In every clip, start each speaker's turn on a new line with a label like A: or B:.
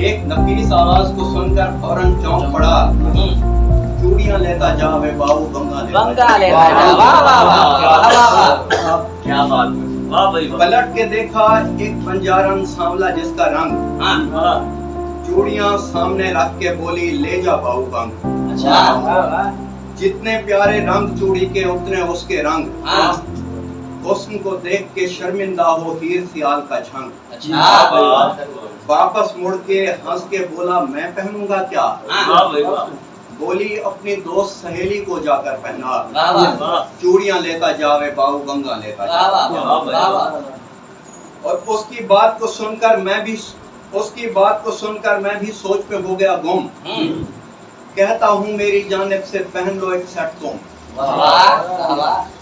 A: एक नफीस आवाज को सुनकर फौरन चौंक पड़ा। चूड़ियां लेता जा वे बाबू गंगा लेता जा।
B: वाह वाह वाह
C: क्या बात है, वाह भाई वाह।
A: पलट के देखा एक बंजारन सांवला जिसका रंग। चूड़ियां सामने रख के बोली ले जा बाबू गंग।
B: अच्छा
A: जितने प्यारे रंग चूड़ी के उतने उसके रंग। हुस्न को देख के शर्मिंदा हो हीर सियाल का छंग।
B: अच्छा
A: वापस मुड़ के हंस के बोला मैं पहनूंगा क्या।
C: वाह भाई वाह।
A: बोली अपनी दोस्त सहेली को जाकर पहना।
B: वाह वाह
A: चूड़ियां लेता जावे बाबू गंगा लेता
B: वाह
A: जावे।
B: वाह वाह वाह।
A: और उसकी बात को सुनकर मैं भी सोच पे हो गया गुम। कहता हूँ मेरी जानिब से पहन लो एक सेट तुम।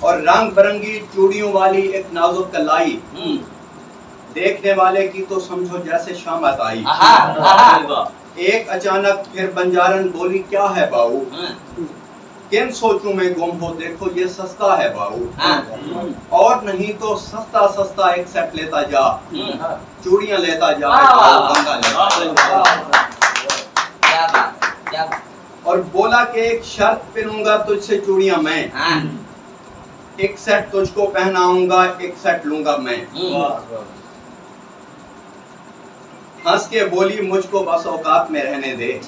A: और रंग बिरंगी चूड़ियों वाली एक नाजुक कलाई। देखने वाले की तो समझो जैसे शामत आई। एक अचानक फिर बंजारन बोली क्या है बाबू। किन सोचूं में गुम हो देखो ये सस्ता है बाबू। और नहीं तो सस्ता सस्ता एक सेट लेता जा। चूड़ियां लेता जा गंगा लेता जा। और बोला कि एक शर्त पहनूंगा तुझसे चूड़ियां मैं। एक सेट तुझको पहनाऊंगा एक सेट लूंगा मैं। हंस के बोली मुझको बस औकात में रहने दे।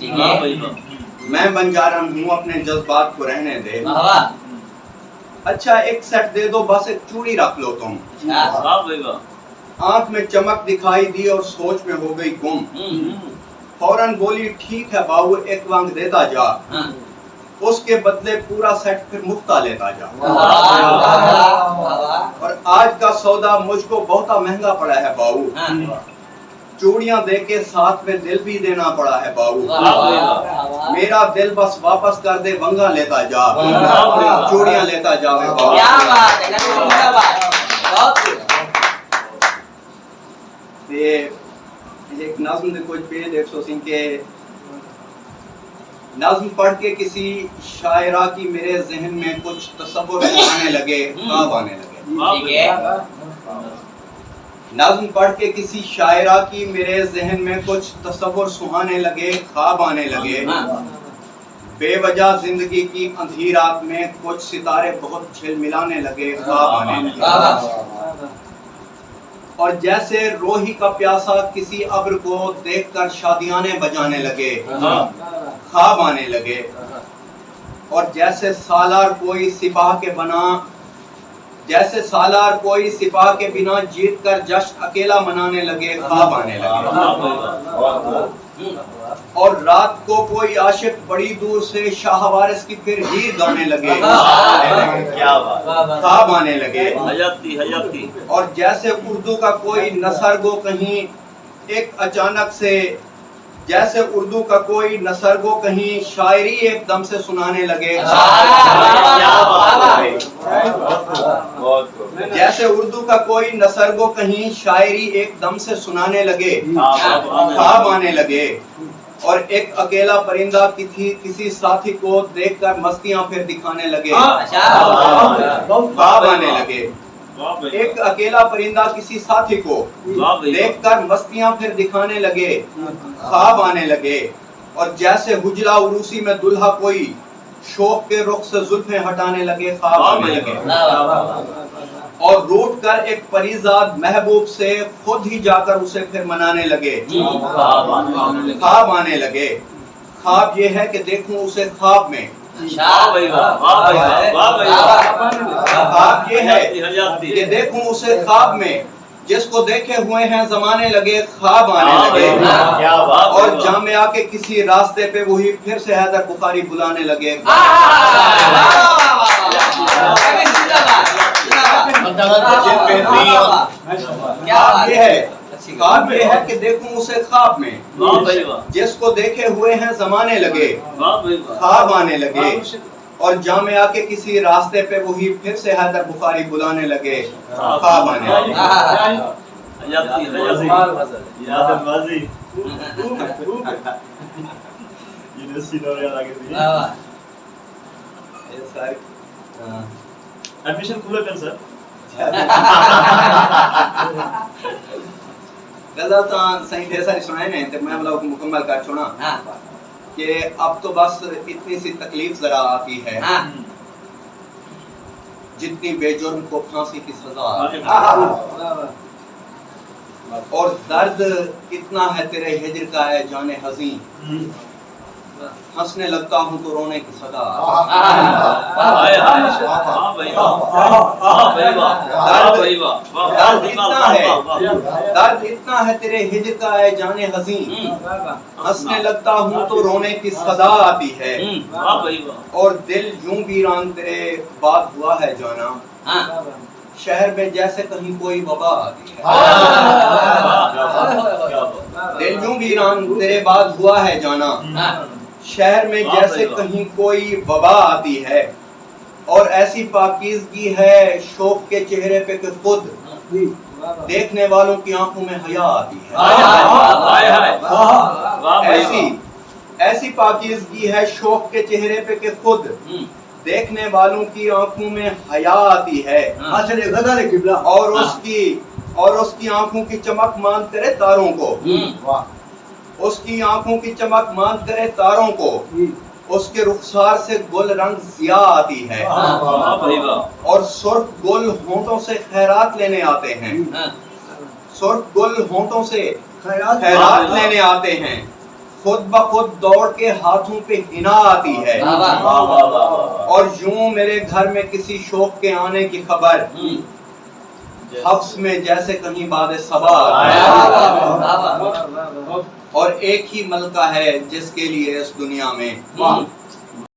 A: मैं बंजारन हूँ अपने जज्बात को रहने दे। अच्छा एक सेट दे दो बस एक चूड़ी रख लो तुम। आंख में चमक दिखाई दी और सोच में हो गई गुम। फौरन बोली ठीक है बाबू एक वांग देता जा। उसके बदले पूरा सेट फिर मुफ्ता लेता जा। और आज का सौदा मुझको बहुत महंगा पड़ा है बाबू। चूड़ियां देके साथ में दिल भी देना पड़ा है बाबू। मेरा दिल बस वापस कर दे गंगा लेता जा। चूड़ियां लेता जावे बाबू।
B: क्या बात है, क्या बात, बहुत
A: ये एक नज़्म देखो पेज 180 के। नज़्म पढ़ के किसी शायरा की मेरे जहन में कुछ तसव्वुर आने लगे, ख्वाब आने लगे।
B: ठीक है।
A: नज़्म पढ़ के किसी शायरा की मेरे जहन में कुछ तसव्वुर सुहाने लगे, ख्वाब आने लगे। बेवजह जिंदगी की अंधी रात में कुछ सितारे बहुत झिलमिलाने लगे, ख्वाब आने लगे। और जैसे रोही का प्यासा किसी अब्र को देखकर शादियाने बजाने लगे, ख्वाब आने लगे। और जैसे सालार कोई सिपाह के बिना जीत कर जश्न अकेला मनाने लगे, ख्वाब आने लगे। और रात को कोई आशिक बड़ी दूर से शाहवारिस की फिर हीर गाने लगे, ख्वाब आने लगे। और जैसे उर्दू का कोई नसरगो कहीं एक अचानक से शायरी एकदम से सुनाने लगे। जैसे उर्दू का कोई नसरगो कहीं शायरी एकदम से सुनाने लगे, ख्वाब आने लगे। और एक अकेला परिंदा किसी साथी को देखकर मस्तियां फिर दिखाने लगे, ख्वाब आने लगे। एक अकेला परिंदा किसी साथी को देखकर मस्तियां फिर दिखाने लगे, ख्वाब आने लगे। और जैसे हुजला उरूसी में दुल्हा कोई शौक के रुख से जुल्फें हटाने लगे, ख्वाब आने लगे। और रूठ कर एक परीजाद महबूब से खुद ही जाकर उसे फिर मनाने लगे, ख्वाब आने लगे। ख्वाब ये है कि देखूं उसे ख्वाब में। ख्वाब ये है कि देखूं उसे ख्वाब में। जिसको देखे हुए हैं जमाने लगे, ख्वाब आने लगे। और जामिया के किसी रास्ते पे वही फिर से हैदर बुखारी बुलाने लगे। ख्वाब ये है कि देखूं उसे ख्वाब में। जिसको देखे हुए हैं जमाने लगे, ख्वाब आने लगे। और जामिया के किसी रास्ते पे वही फिर से हैदर बुखारी बुलाने लगे, ख्वाब आने लगे।
C: एडमिशन खुले कर सर।
A: गज़ल तो सही ढेर सारी सुनाए ने ते मैं मतलब मुकम्मल कर छोड़ा
B: हाँ
A: कि अब तो बस इतनी सी तकलीफ जरा आती है
B: हाँ
A: जितनी बेजुर्म को फांसी की सजा आती है।
B: वाह
A: और दर्द इतना है तेरे हिज्र का है जाने हज़ीं, हंसने लगता हूँ तो रोने की सदा
C: हाय हाय वाह भाई वाह वाह भाई वाह भाई वाह
A: दर्द इतना है, दर्द इतना है तेरे हिज्र का है जाने हज़ीं, हंसने लगता हूँ तो रोने की सदा आती है।
C: वाह भाई वाह
A: और दिल यूं वीरान तेरे बाद हुआ है जाना, शहर में जैसे कहीं कोई वबा आती है। दिल यूं वीरान तेरे बाद हुआ है जाना, शहर में जैसे कहीं कोई वबा आती है। और ऐसी पाकीज़गी है शौक के चेहरे पे कि खुद देखने वालों की आंखों में हया आती है। ऐसी पाकीज़गी है शौक के चेहरे पे कि खुद देखने वालों की आंखों में हया आती है। और उसकी आंखों की चमक मान करे तारों को, उसकी आंखों की चमक मान करे तारों को, उसके रुखसार से गुल रंग जिया आती है। और सुर्ख गुल होंठों से खैरात लेने आते हैं, सुर्ख गुल होंठों से खैरात लेने आते हैं। खुद ब खुद दौड़ के हाथों पे हिना आती है। और यूं मेरे घर में किसी शौक के आने की खबर हफ्स में जैसे कहीं बाद सबा और एक ही मलका है जिसके लिए इस दुनिया में